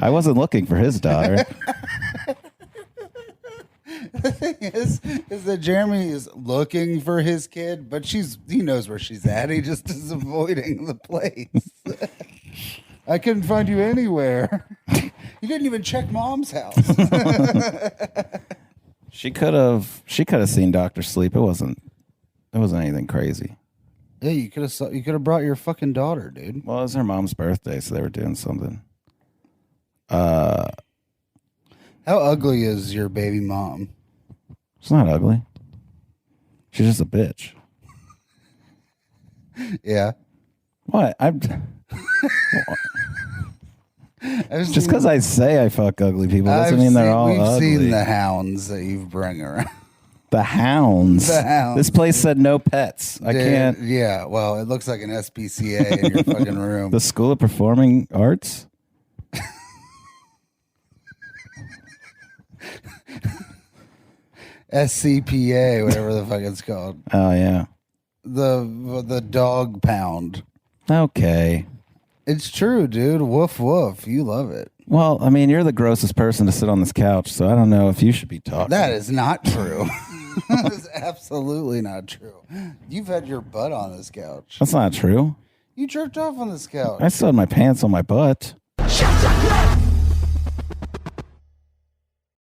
I wasn't looking for his daughter. The thing is that Jeremy is looking for his kid, but he knows where she's at. He just is avoiding the place. I couldn't find you anywhere. You didn't even check Mom's house. She could have seen Dr. Sleep. It wasn't anything crazy. Yeah, you could have brought your fucking daughter, dude. Well, it was her mom's birthday, so they were doing something. How ugly is your baby mom? She's not ugly. She's just a bitch. Yeah. What? Just because I say I fuck ugly people doesn't mean they're all We've ugly. seen the hounds that you bring around. The hounds. The hounds. This place said no pets. I can't. Yeah, well, it looks like an SPCA in your fucking room. The School of Performing Arts? SCPA, whatever the fuck it's called. Oh, yeah. The dog pound. Okay. It's true, dude. Woof woof. You love it. Well, I mean, you're the grossest person to sit on this couch, so I don't know if you should be talking. That is not true. That is absolutely not true. You've had your butt on this couch. That's not true. You jerked off on this couch. I still had my pants on my butt. Shut